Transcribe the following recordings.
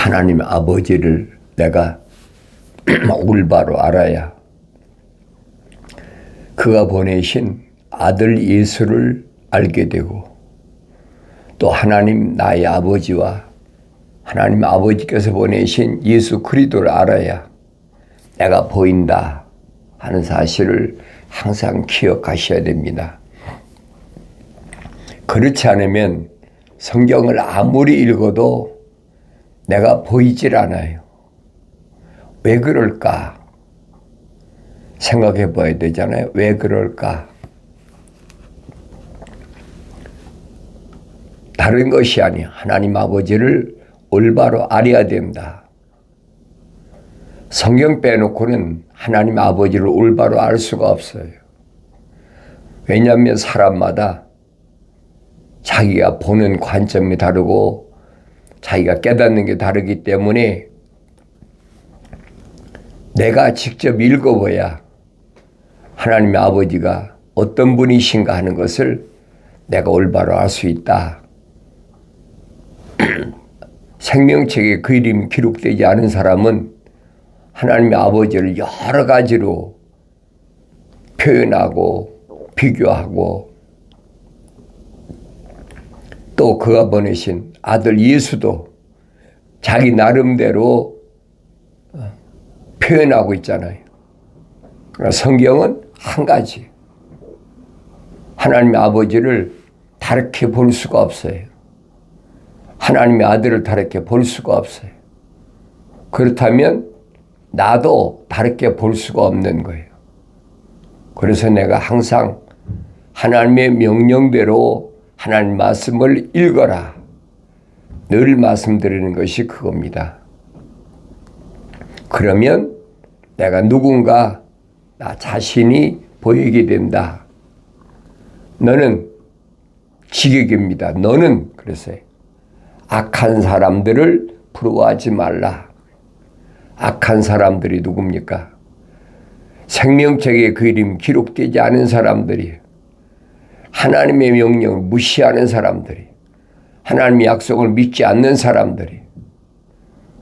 하나님 아버지를 내가 올바로 알아야 그가 보내신 아들 예수를 알게 되고 또 하나님 나의 아버지와 하나님 아버지께서 보내신 예수 그리스도를 알아야 내가 보인다 하는 사실을 항상 기억하셔야 됩니다. 그렇지 않으면 성경을 아무리 읽어도 내가 보이질 않아요. 왜 그럴까? 생각해 봐야 되잖아요. 왜 그럴까? 다른 것이 아니야. 하나님 아버지를 올바로 알아야 된다. 성경 빼놓고는 하나님 아버지를 올바로 알 수가 없어요. 왜냐하면 사람마다 자기가 보는 관점이 다르고 자기가 깨닫는 게 다르기 때문에 내가 직접 읽어봐야 하나님의 아버지가 어떤 분이신가 하는 것을 내가 올바로 알 수 있다. 생명책에 그 이름이 기록되지 않은 사람은 하나님의 아버지를 여러 가지로 표현하고 비교하고 또 그가 보내신 아들 예수도 자기 나름대로 표현하고 있잖아요. 그러나 성경은 한 가지. 하나님의 아버지를 다르게 볼 수가 없어요. 하나님의 아들을 다르게 볼 수가 없어요. 그렇다면 나도 다르게 볼 수가 없는 거예요. 그래서 내가 항상 하나님의 명령대로 하나님 말씀을 읽어라. 늘 말씀드리는 것이 그겁니다. 그러면 내가 누군가 나 자신이 보이게 된다. 너는 지극입니다. 너는 그랬어요. 악한 사람들을 부러워하지 말라. 악한 사람들이 누굽니까? 생명책에 그 이름 기록되지 않은 사람들이, 하나님의 명령을 무시하는 사람들이, 하나님의 약속을 믿지 않는 사람들이,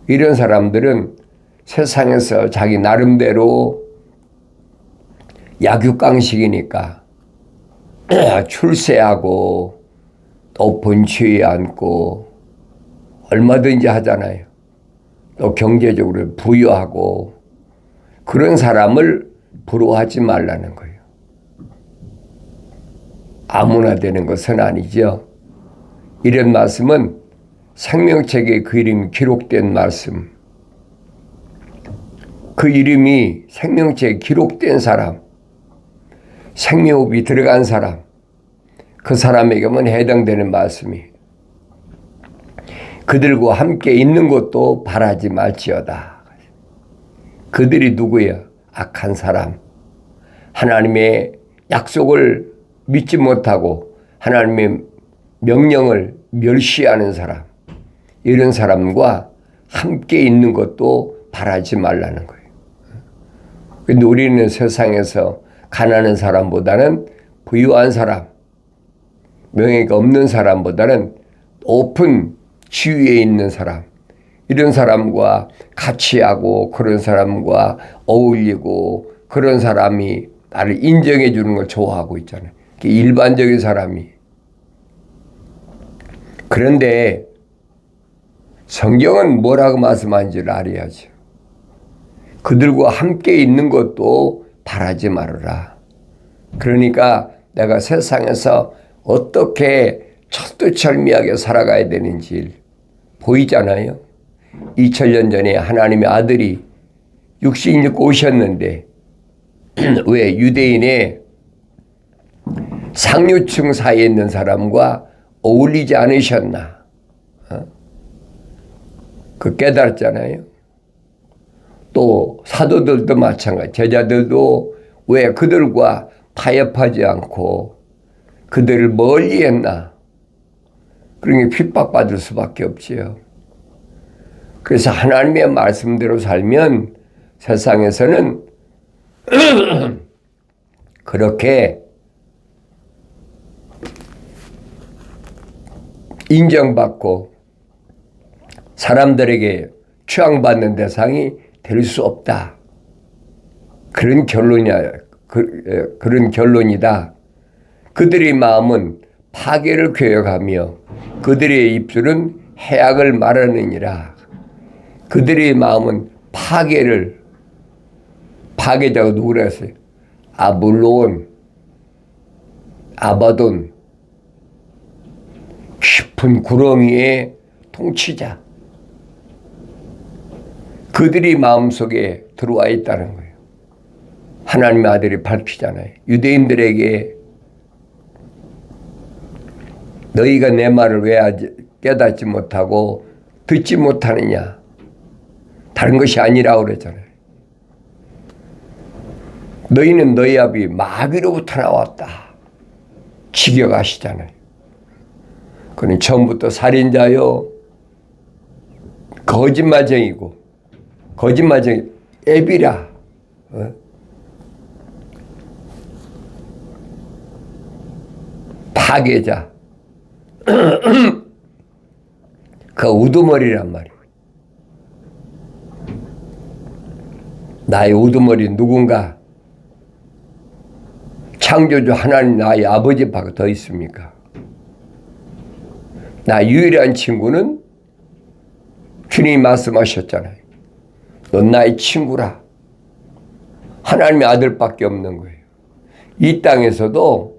이런 사람들은 세상에서 자기 나름대로 약육강식이니까 출세하고 또 번취에 앉고 얼마든지 하잖아요. 또 경제적으로 부유하고 그런 사람을 부러워하지 말라는 거예요. 아무나 되는 것은 아니죠. 이런 말씀은 생명책에 그 이름이 기록된 말씀, 그 이름이 생명책에 기록된 사람, 생명호흡이 들어간 사람, 그 사람에게만 해당되는 말씀이 그들과 함께 있는 것도 바라지 말지어다. 그들이 누구예요? 악한 사람, 하나님의 약속을 믿지 못하고 하나님의 명령을 멸시하는 사람, 이런 사람과 함께 있는 것도 바라지 말라는 거예요. 근데 우리는 세상에서 가난한 사람보다는 부유한 사람, 명예가 없는 사람보다는 높은 지위에 있는 사람, 이런 사람과 같이 하고 그런 사람과 어울리고 그런 사람이 나를 인정해 주는 걸 좋아하고 있잖아요. 일반적인 사람이. 그런데 성경은 뭐라고 말씀하는지를 알아야죠. 그들과 함께 있는 것도 바라지 말아라. 그러니까 내가 세상에서 어떻게 철두철미하게 살아가야 되는지 보이잖아요. 2000년 전에 하나님의 아들이 육신 입고 오셨는데 왜 유대인의 상류층 사이에 있는 사람과 어울리지 않으셨나? 그 깨달았잖아요. 또 사도들도 마찬가지, 제자들도 왜 그들과 타협하지 않고 그들을 멀리 했나? 그러니 핍박받을 수밖에 없지요. 그래서 하나님의 말씀대로 살면 세상에서는 그렇게 인정받고 사람들에게 추앙받는 대상이 될 수 없다. 그런 결론이야. 그런 결론이다. 그들의 마음은 파괴를 교역하며 그들의 입술은 해악을 말하느니라. 그들의 마음은 파괴자가 누구라 했어요? 아블론, 아바돈, 깊은 구렁이의 통치자. 그들이 마음속에 들어와 있다는 거예요. 하나님의 아들이 밝히잖아요. 유대인들에게 너희가 내 말을 왜 깨닫지 못하고 듣지 못하느냐. 다른 것이 아니라고 그랬잖아요. 너희는 너희 아비 마귀로부터 나왔다. 직역하시잖아요. 그는 처음부터 살인자요, 거짓말쟁이고, 애비라. 파괴자. 그 우두머리란 말이에요. 나의 우두머리 누군가? 창조주 하나님 나의 아버지 밖에 더 있습니까? 나 유일한 친구는 주님이 말씀하셨잖아요. 넌 나의 친구라. 하나님의 아들밖에 없는 거예요. 이 땅에서도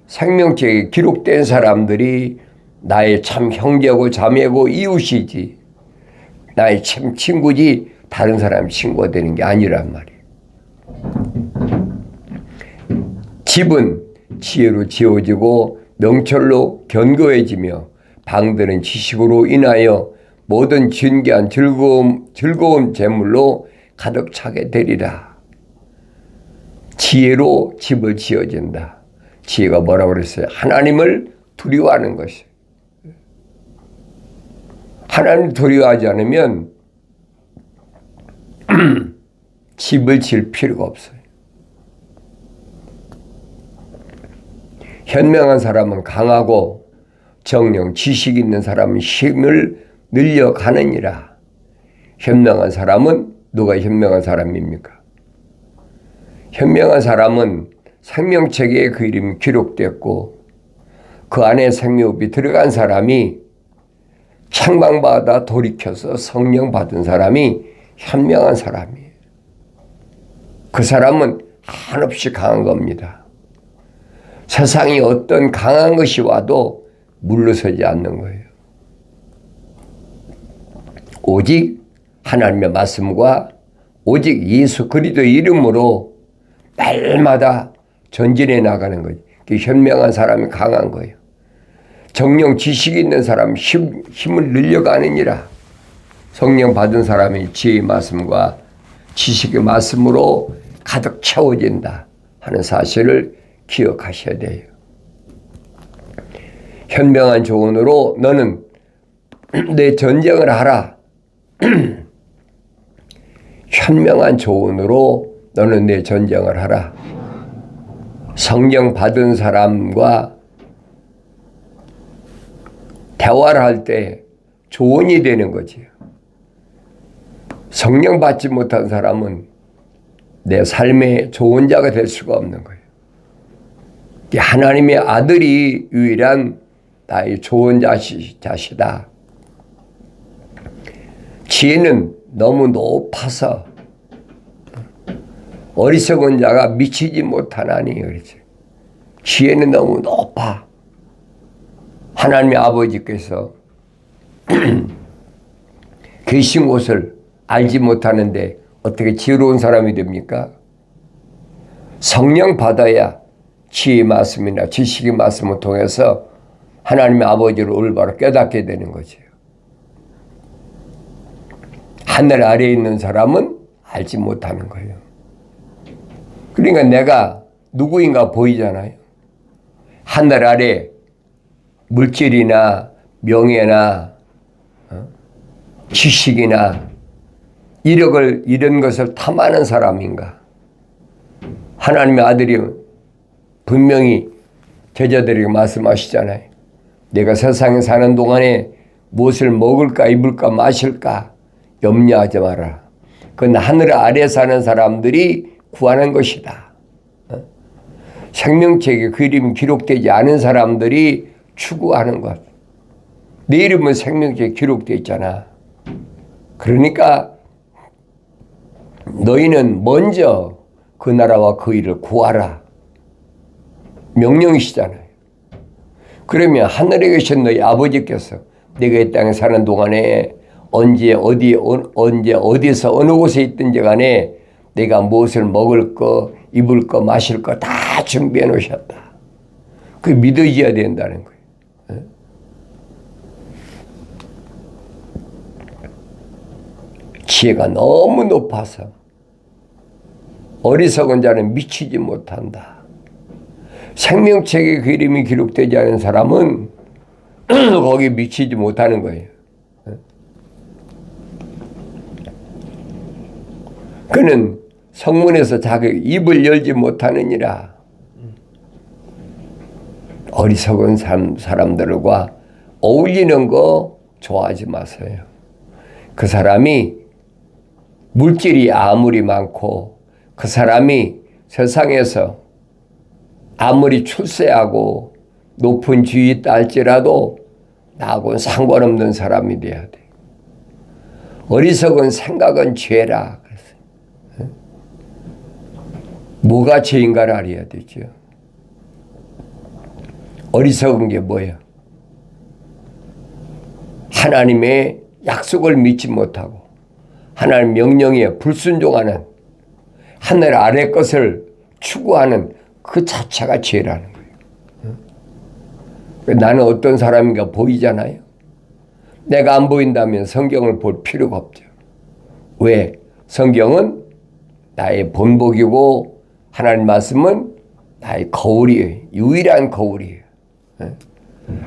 생명책에 기록된 사람들이 나의 참 형제고 자매고 이웃이지, 나의 참 친구지 다른 사람 친구가 되는 게 아니란 말이에요. 집은 지혜로 지어지고 명철로 견고해지며 방들은 지식으로 인하여 모든 진귀한 즐거운 재물로 가득 차게 되리라. 지혜로 집을 지어진다. 지혜가 뭐라고 그랬어요? 하나님을 두려워하는 것이에요. 하나님을 두려워하지 않으면 집을 지을 필요가 없어요. 현명한 사람은 강하고 정령 지식 있는 사람은 힘을 늘려가느니라. 현명한 사람은 누가 현명한 사람입니까? 현명한 사람은 생명책에 그 이름이 기록됐고 그 안에 생명이 들어간 사람이 책망받아 돌이켜서 성령 받은 사람이 현명한 사람이에요. 그 사람은 한없이 강한 겁니다. 세상에 어떤 강한 것이 와도 물러서지 않는 거예요. 오직 하나님의 말씀과 오직 예수 그리스도 이름으로 날마다 전진해 나가는 거죠. 현명한 사람이 강한 거예요. 정령 지식이 있는 사람은 힘을 늘려가느니라. 성령 받은 사람이 지혜의 말씀과 지식의 말씀으로 가득 채워진다 하는 사실을 기억하셔야 돼요. 현명한 조언으로 너는 내 전쟁을 하라. 현명한 조언으로 너는 내 전쟁을 하라. 성령 받은 사람과 대화를 할 때 조언이 되는 거지요. 성령 받지 못한 사람은 내 삶의 조언자가 될 수가 없는 거예요. 하나님의 아들이 유일한 나의 조언자시다. 지혜는 너무 높아서 어리석은 자가 미치지 못하나니 그렇지. 지혜는 너무 높아. 하나님의 아버지께서 계신 곳을 알지 못하는데 어떻게 지혜로운 사람이 됩니까? 성령 받아야 지혜의 말씀이나 지식의 말씀을 통해서 하나님의 아버지를 올바로 깨닫게 되는 거죠. 하늘 아래에 있는 사람은 알지 못하는 거예요. 그러니까 내가 누구인가 보이잖아요. 하늘 아래 물질이나 명예나 지식이나 이런 것을 탐하는 사람인가? 하나님의 아들이 분명히 제자들에게 말씀하시잖아요. 내가 세상에 사는 동안에 무엇을 먹을까 입을까 마실까 염려하지 마라. 그건 하늘 아래 사는 사람들이 구하는 것이다. 생명책에 그 이름이 기록되지 않은 사람들이 추구하는 것. 내 이름은 생명책에 기록되어 있잖아. 그러니까 너희는 먼저 그 나라와 그 일을 구하라. 명령이시잖아요. 그러면 하늘에 계신 너희 아버지께서 내가 이 땅에 사는 동안에 언제 어디서 어느 곳에 있든지 간에 내가 무엇을 먹을 거, 입을 거, 마실 거 다 준비해 놓으셨다. 그게 믿어져야 된다는 거예요. 지혜가 너무 높아서 어리석은 자는 미치지 못한다. 생명책에 그 이름이 기록되지 않은 사람은 거기에 미치지 못하는 거예요. 그는 성문에서 자기 입을 열지 못하느니라. 어리석은 사람들과 어울리는 거 좋아하지 마세요. 그 사람이 물질이 아무리 많고 그 사람이 세상에서 아무리 출세하고 높은 지위 있다 할지라도 나하고는 상관없는 사람이 돼야 돼. 어리석은 생각은 죄라. 그랬어요. 뭐가 죄인가를 알아야 되죠. 어리석은 게 뭐야? 하나님의 약속을 믿지 못하고 하나님 명령에 불순종하는 하늘 아래 것을 추구하는 그 자체가 죄라는 거예요. 나는 어떤 사람인가 보이잖아요. 내가 안 보인다면 성경을 볼 필요가 없죠. 왜? 성경은 나의 본보기고 하나님 말씀은 나의 거울이에요. 유일한 거울이에요.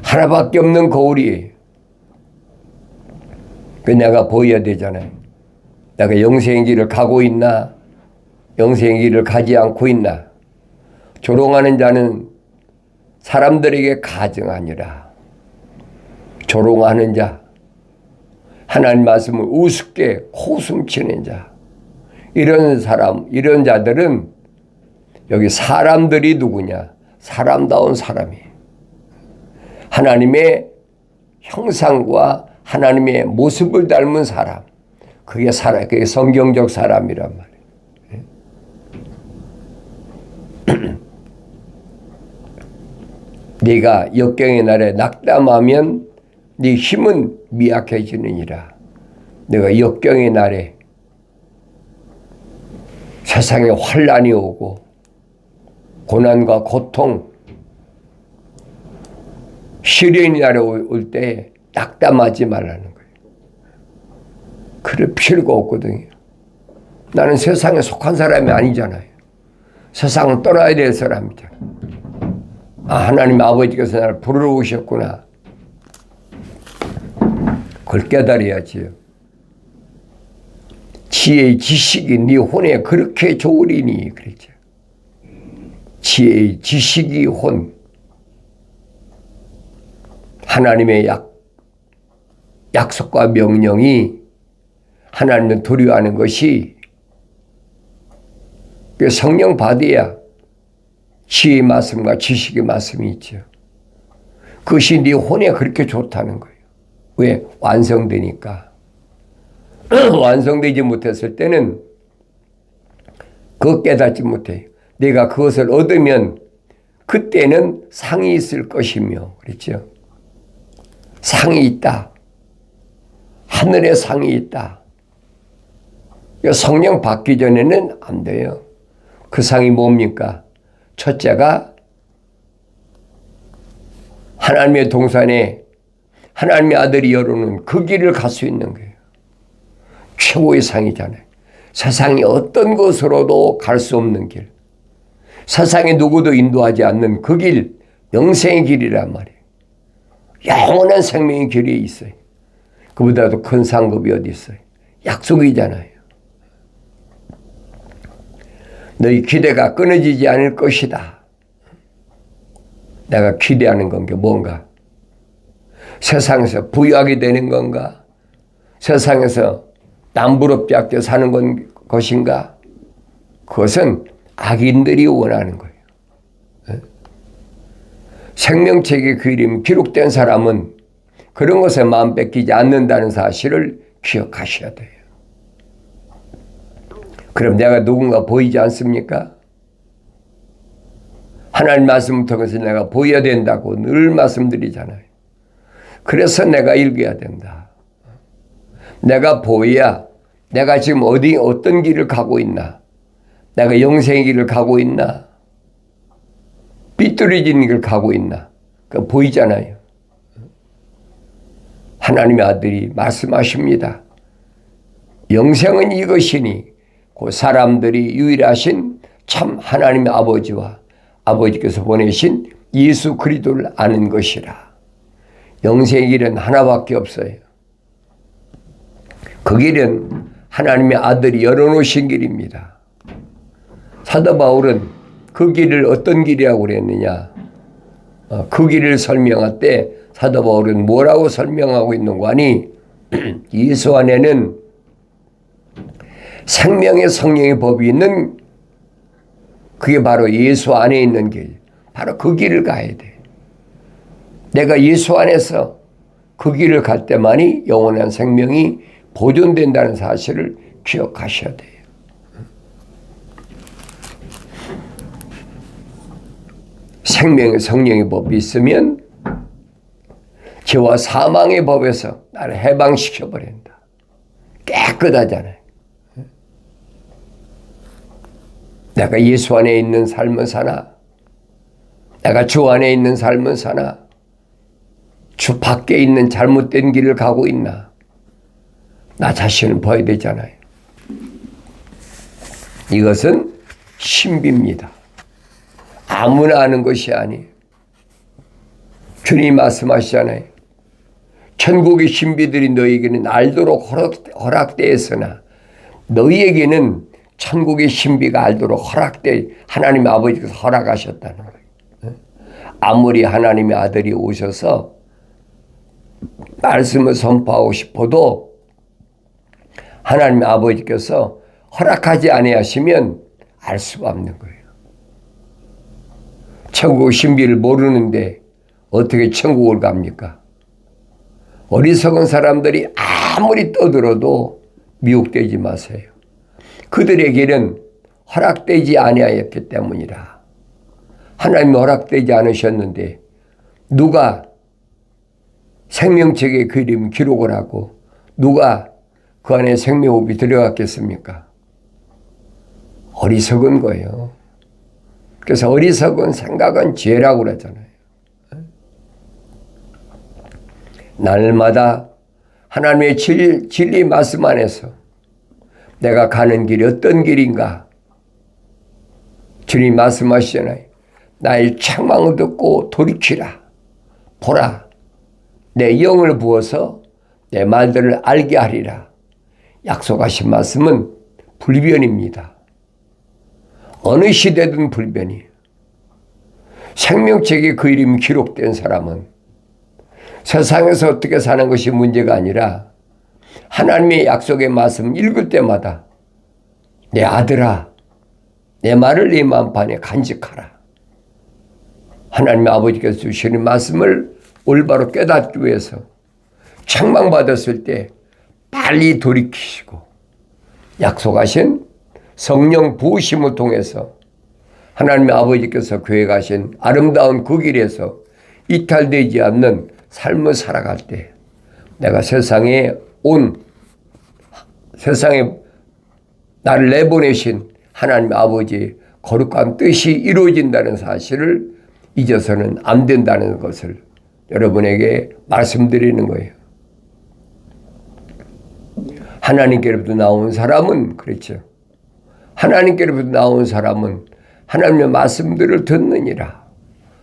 하나밖에 없는 거울이에요. 내가 보여야 되잖아요. 내가 영생의 길을 가고 있나? 영생의 길을 가지 않고 있나? 조롱하는 자는 사람들에게 가증하니라. 조롱하는 자, 하나님 말씀을 우습게 코숨치는 자, 이런 사람, 이런 자들은 여기 사람들이 누구냐? 사람다운 사람이에요. 하나님의 형상과 하나님의 모습을 닮은 사람, 그게 성경적 사람이란 말이에요. 네가 역경의 날에 낙담하면 네 힘은 미약해지느니라. 내가 역경의 날에 세상에 환난이 오고 고난과 고통, 시련의 날에 올 때 낙담하지 말라는 거예요. 그럴 필요가 없거든요. 나는 세상에 속한 사람이 아니잖아요. 세상을 떠나야 될 사람이잖아요. 하나님 아버지께서 나를 부르러 오셨구나. 그걸 깨달아야지요. 지혜의 지식이 네 혼에 그렇게 좋으리니 그랬죠. 지혜의 지식이 혼. 하나님의 약속과 명령이 하나님을 두려워하는 것이 성령 받아야 지혜의 말씀과 지식의 말씀이 있죠. 그것이 네 혼에 그렇게 좋다는 거예요. 왜? 완성되니까. 완성되지 못했을 때는 그것 깨닫지 못해요. 내가 그것을 얻으면 그때는 상이 있을 것이며 그랬죠. 상이 있다. 하늘에 상이 있다. 성령 받기 전에는 안 돼요. 그 상이 뭡니까? 첫째가 하나님의 동산에 하나님의 아들이 열어놓은 그 길을 갈 수 있는 거예요. 최고의 상이잖아요. 세상에 어떤 것으로도 갈 수 없는 길. 세상에 누구도 인도하지 않는 그 길, 영생의 길이란 말이에요. 영원한 생명의 길이 있어요. 그보다도 큰 상급이 어디 있어요? 약속이잖아요. 너희 기대가 끊어지지 않을 것이다. 내가 기대하는 건 게 뭔가? 세상에서 부유하게 되는 건가? 세상에서 남부럽지 않게 사는 것인가? 그것은 악인들이 원하는 거예요. 생명책의 그 이름이 기록된 사람은 그런 것에 마음 뺏기지 않는다는 사실을 기억하셔야 돼요. 그럼 내가 누군가 보이지 않습니까? 하나님 말씀을 통해서 내가 보여야 된다고 늘 말씀드리잖아요. 그래서 내가 읽어야 된다. 내가 보여야 내가 지금 어떤 길을 가고 있나? 내가 영생의 길을 가고 있나? 삐뚤어진 길을 가고 있나? 그 보이잖아요. 하나님의 아들이 말씀하십니다. 영생은 이것이니 그 사람들이 유일하신 참 하나님의 아버지와 아버지께서 보내신 예수 그리스도를 아는 것이라. 영생의 길은 하나밖에 없어요. 그 길은 하나님의 아들이 열어놓으신 길입니다. 사도 바울은 그 길을 어떤 길이라고 그랬느냐? 그 길을 설명할 때 사도 바울은 뭐라고 설명하고 있는가 하니 예수 안에는 생명의 성령의 법이 있는, 그게 바로 예수 안에 있는 길, 바로 그 길을 가야 돼. 내가 예수 안에서 그 길을 갈 때만이 영원한 생명이 보존된다는 사실을 기억하셔야 돼요. 생명의 성령의 법이 있으면 죄와 사망의 법에서 나를 해방시켜버린다. 깨끗하잖아요. 내가 예수 안에 있는 삶을 사나, 내가 주 안에 있는 삶을 사나, 주 밖에 있는 잘못된 길을 가고 있나, 나 자신을 봐야 되잖아요. 이것은 신비입니다. 아무나 아는 것이 아니에요. 주님이 말씀하시잖아요. 천국의 신비들이 너희에게는 알도록 허락되었으나 너희에게는 천국의 신비가 알도록 하나님의 아버지께서 허락하셨다는 거예요. 아무리 하나님의 아들이 오셔서 말씀을 선포하고 싶어도 하나님의 아버지께서 허락하지 아니하시면 알 수가 없는 거예요. 천국 신비를 모르는데 어떻게 천국을 갑니까? 어리석은 사람들이 아무리 떠들어도 미혹되지 마세요. 그들에게는 허락되지 아니하였기 때문이라. 하나님이 허락되지 않으셨는데 누가 생명책에 그 이름 기록을 하고 누가 그 안에 생명호흡이 들어갔겠습니까? 어리석은 거예요. 그래서 어리석은 생각은 죄라고 그러잖아요. 날마다 하나님의 진리 말씀 안에서 내가 가는 길이 어떤 길인가? 주님 말씀하시잖아요. 나의 책망을 듣고 돌이키라. 보라. 내 영을 부어서 내 말들을 알게 하리라. 약속하신 말씀은 불변입니다. 어느 시대든 불변이에요. 생명책에 그 이름이 기록된 사람은 세상에서 어떻게 사는 것이 문제가 아니라 하나님의 약속의 말씀 읽을 때마다 내 아들아, 내 말을 네 마음판에 간직하라. 하나님의 아버지께서 주시는 말씀을 올바로 깨닫기 위해서 책망받았을 때 빨리 돌이키시고 약속하신 성령 부으심을 통해서 하나님의 아버지께서 계획하신 아름다운 그 길에서 이탈되지 않는 삶을 살아갈 때 내가 세상에 나를 내보내신 하나님의 아버지의 거룩한 뜻이 이루어진다는 사실을 잊어서는 안 된다는 것을 여러분에게 말씀드리는 거예요. 하나님께로부터 나온 사람은 그렇죠. 하나님께로부터 나온 사람은 하나님의 말씀들을 듣느니라.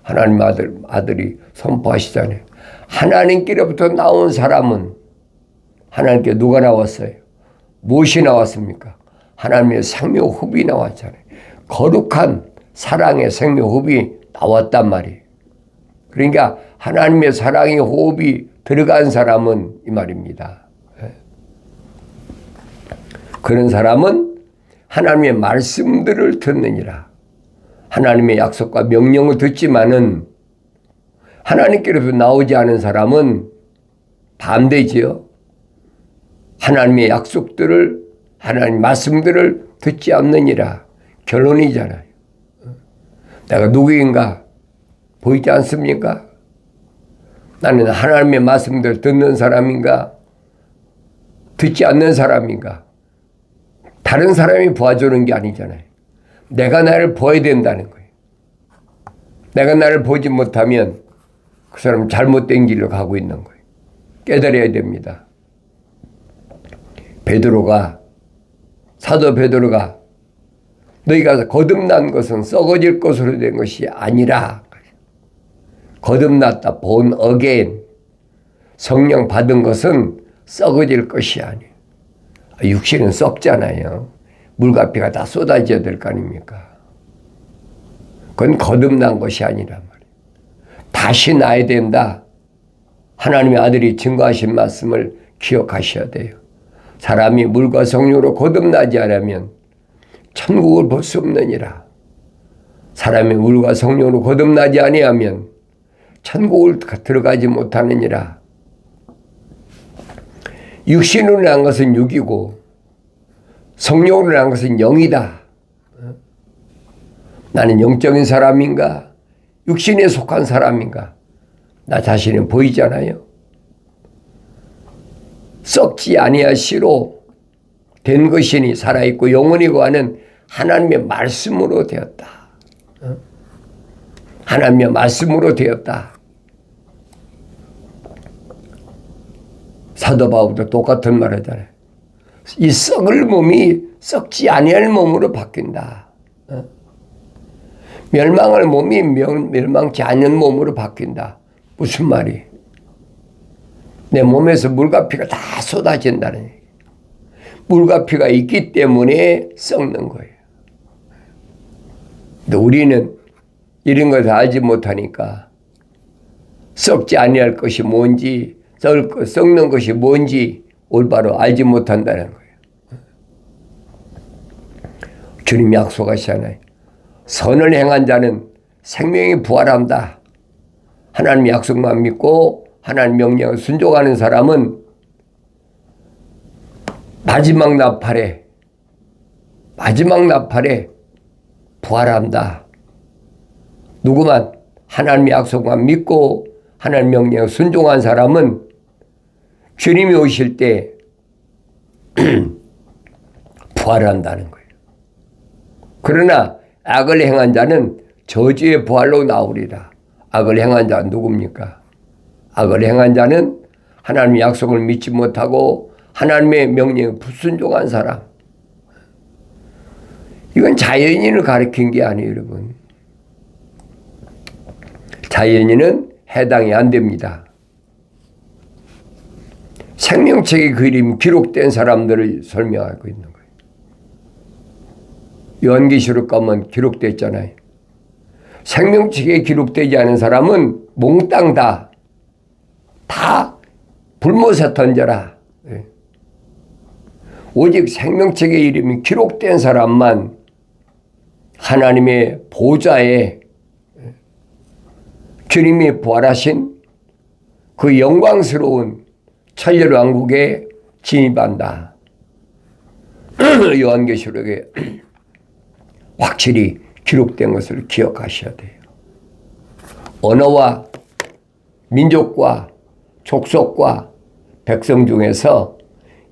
하나님의 아들이 선포하시잖아요. 하나님께로부터 나온 사람은 하나님께 누가 나왔어요? 무엇이 나왔습니까? 하나님의 생명호흡이 나왔잖아요. 거룩한 사랑의 생명호흡이 나왔단 말이에요. 그러니까 하나님의 사랑의 호흡이 들어간 사람은 이 말입니다. 그런 사람은 하나님의 말씀들을 듣느니라. 하나님의 약속과 명령을 듣지만은 하나님께로부터 나오지 않은 사람은 반대지요. 하나님의 약속들을, 하나님 말씀들을 듣지 않느니라. 결론이잖아요. 내가 누구인가 보이지 않습니까? 나는 하나님의 말씀들을 듣는 사람인가? 듣지 않는 사람인가? 다른 사람이 보아주는 게 아니잖아요. 내가 나를 보아야 된다는 거예요. 내가 나를 보지 못하면 그 사람은 잘못된 길로 가고 있는 거예요. 깨달아야 됩니다. 사도 베드로가 너희가 거듭난 것은 썩어질 것으로 된 것이 아니라, 거듭났다, born again, 성령 받은 것은 썩어질 것이 아니에요. 육신은 썩잖아요. 물과 피가 다 쏟아져야 될 거 아닙니까? 그건 거듭난 것이 아니란 말이에요. 다시 나야 된다. 하나님의 아들이 증거하신 말씀을 기억하셔야 돼요. 사람이 물과 성령으로 거듭나지 않으면 천국을 볼 수 없느니라. 사람이 물과 성령으로 거듭나지 아니하면 천국을 들어가지 못하느니라. 육신으로 난 것은 육이고 성령으로 난 것은 영이다. 나는 영적인 사람인가? 육신에 속한 사람인가? 나 자신은 보이잖아요. 썩지 아니하시로 된 것이니 살아있고 영원이고 하는 하나님의 말씀으로 되었다. 하나님의 말씀으로 되었다. 사도 바울도 똑같은 말 하잖아요. 이 썩을 몸이 썩지 아니할 몸으로 바뀐다. 멸망할 몸이 멸망치 않는 몸으로 바뀐다. 무슨 말이? 내 몸에서 물과 피가 다 쏟아진다는 얘기예요. 물과 피가 있기 때문에 썩는 거예요. 근데 우리는 이런 것을 알지 못하니까 썩지 아니할 것이 뭔지, 썩는 것이 뭔지 올바로 알지 못한다는 거예요. 주님이 약속하시잖아요. 선을 행한 자는 생명이 부활한다. 하나님 약속만 믿고 하나님 명령을 순종하는 사람은 마지막 나팔에 부활한다. 누구만 하나님의 약속만 믿고 하나님 명령을 순종한 사람은 주님이 오실 때 부활한다는 거예요. 그러나 악을 행한 자는 저주의 부활로 나오리라. 악을 행한 자는 누굽니까? 악을 행한 자는 하나님의 약속을 믿지 못하고 하나님의 명령에 불순종한 사람. 이건 자연인을 가리킨 게 아니에요, 여러분. 자연인은 해당이 안 됩니다. 생명책의 그림 기록된 사람들을 설명하고 있는 거예요. 요한계시록 가면 기록됐잖아요. 생명책에 기록되지 않은 사람은 몽땅 다 불못에 던져라. 오직 생명책의 이름이 기록된 사람만 하나님의 보좌에 주님이 부활하신 그 영광스러운 천년왕국에 진입한다. 요한계시록에 확실히 기록된 것을 기억하셔야 돼요. 언어와 민족과 족속과 백성 중에서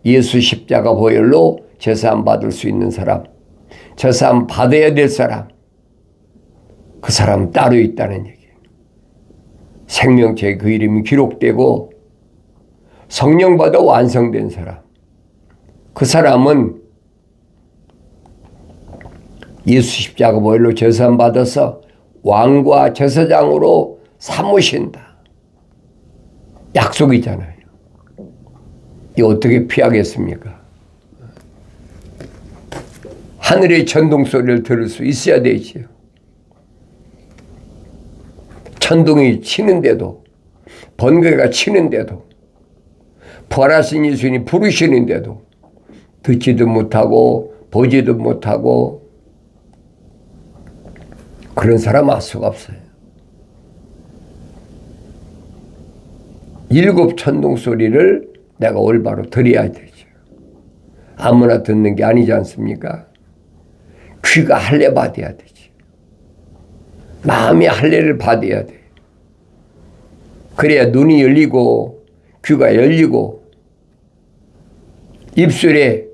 예수 십자가 보혈로 제사함 받을 수 있는 사람, 제사함 받아야 될 사람, 그 사람 따로 있다는 얘기예요. 생명책에 그 이름이 기록되고 성령 받아 완성된 사람, 그 사람은 예수 십자가 보혈로 제사함 받아서 왕과 제사장으로 삼으신다. 약속이잖아요. 이거 어떻게 피하겠습니까? 하늘의 천둥 소리를 들을 수 있어야 되지요. 천둥이 치는데도, 번개가 치는데도, 부활하신 예수님이 부르시는데도 듣지도 못하고 보지도 못하고 그런 사람 알 수가 없어요. 일곱 천둥 소리를 내가 올바로 들어야 되죠. 아무나 듣는 게 아니지 않습니까? 귀가 할례 받아야 되지. 마음이 할례를 받아야 돼. 그래야 눈이 열리고 귀가 열리고 입술에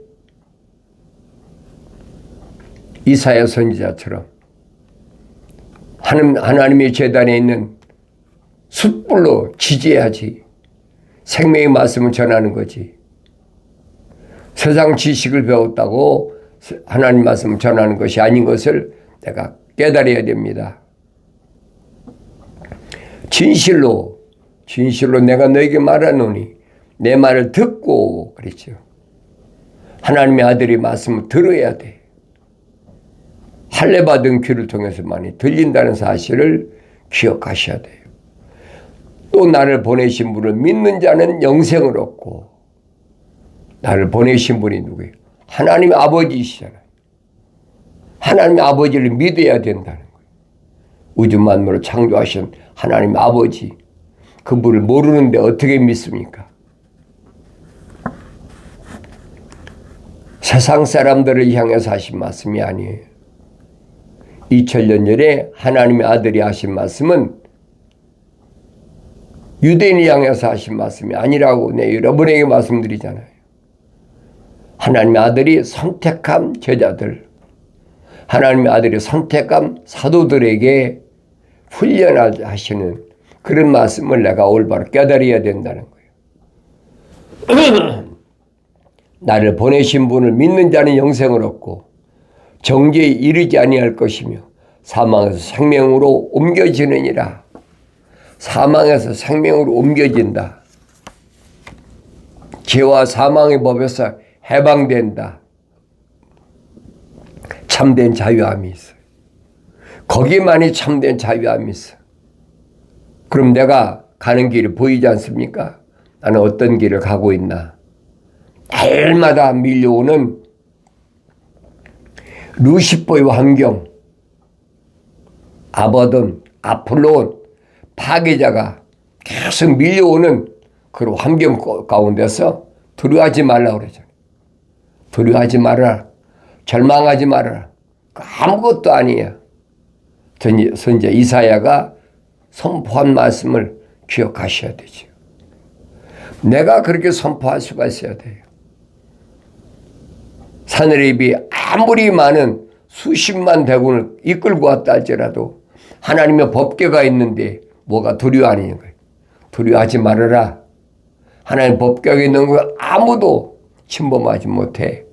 이사야 선지자처럼 하나님의 제단에 있는 숯불로 지지해야지 생명의 말씀을 전하는 거지. 세상 지식을 배웠다고 하나님 말씀을 전하는 것이 아닌 것을 내가 깨달아야 됩니다. 진실로 내가 너에게 말하노니 내 말을 듣고 그랬죠. 하나님의 아들이 말씀을 들어야 돼. 할례 받은 귀를 통해서만이 들린다는 사실을 기억하셔야 돼요. 또 나를 보내신 분을 믿는 자는 영생을 얻고, 나를 보내신 분이 누구예요? 하나님의 아버지이시잖아요. 하나님의 아버지를 믿어야 된다는 거예요. 우주 만물을 창조하신 하나님의 아버지, 그분을 모르는데 어떻게 믿습니까? 세상 사람들을 향해서 하신 말씀이 아니에요. 2000년 전에 하나님의 아들이 하신 말씀은 유대인을 향해서 하신 말씀이 아니라고 내 여러분에게 말씀드리잖아요. 하나님의 아들이 선택한 제자들, 하나님의 아들이 선택한 사도들에게 훈련하시는 그런 말씀을 내가 올바로 깨달아야 된다는 거예요. 나를 보내신 분을 믿는 자는 영생을 얻고 정죄에 이르지 아니할 것이며 사망에서 생명으로 옮겨지느니라. 사망에서 생명으로 옮겨진다. 죄와 사망의 법에서 해방된다. 참된 자유함이 있어요. 거기만이 참된 자유함이 있어. 그럼 내가 가는 길이 보이지 않습니까? 나는 어떤 길을 가고 있나? 날마다 밀려오는 루시퍼의 환경, 아바돈, 아폴론, 파괴자가 계속 밀려오는 그런 환경 가운데서 두려워하지 말라고 그러잖아요. 두려워하지 말아라. 절망하지 말아라. 아무것도 아니야. 선지자 이사야가 선포한 말씀을 기억하셔야 되죠. 내가 그렇게 선포할 수가 있어야 돼요. 사내립이 아무리 많은 수십만 대군을 이끌고 왔다 할지라도 하나님의 법궤가 있는데 뭐가 두려워 아니는 거예요. 두려워하지 말아라. 하나님의 법궤가 있는 거 아무도 침범하지 못해.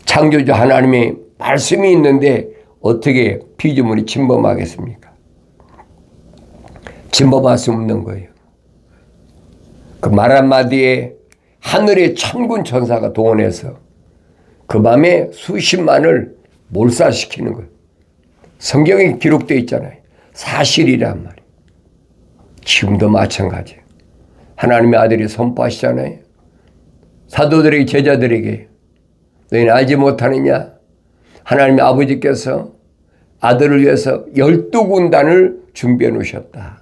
창조주 하나님의 말씀이 있는데 어떻게 피조물이 침범하겠습니까? 침범할 수 없는 거예요. 그 말 한마디에 하늘의 천군 천사가 동원해서 그 밤에 수십만을 몰살시키는 거예요. 성경에 기록되어 있잖아요. 사실이란 말이에요. 지금도 마찬가지예요. 하나님의 아들이 선포하시잖아요. 사도들에게 제자들에게 너희는 알지 못하느냐? 하나님의 아버지께서 아들을 위해서 12군단을 준비해 놓으셨다.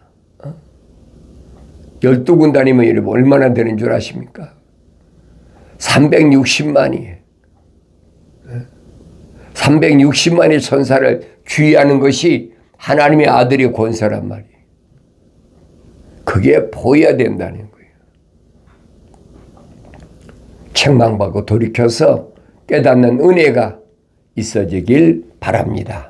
12군단이면 여러분 얼마나 되는 줄 아십니까? 360만이에요. 360만의 천사를 주의하는 것이 하나님의 아들의 권세란 말이에요. 그게 보여야 된다는 거예요. 책망받고 돌이켜서 깨닫는 은혜가 있어지길 바랍니다.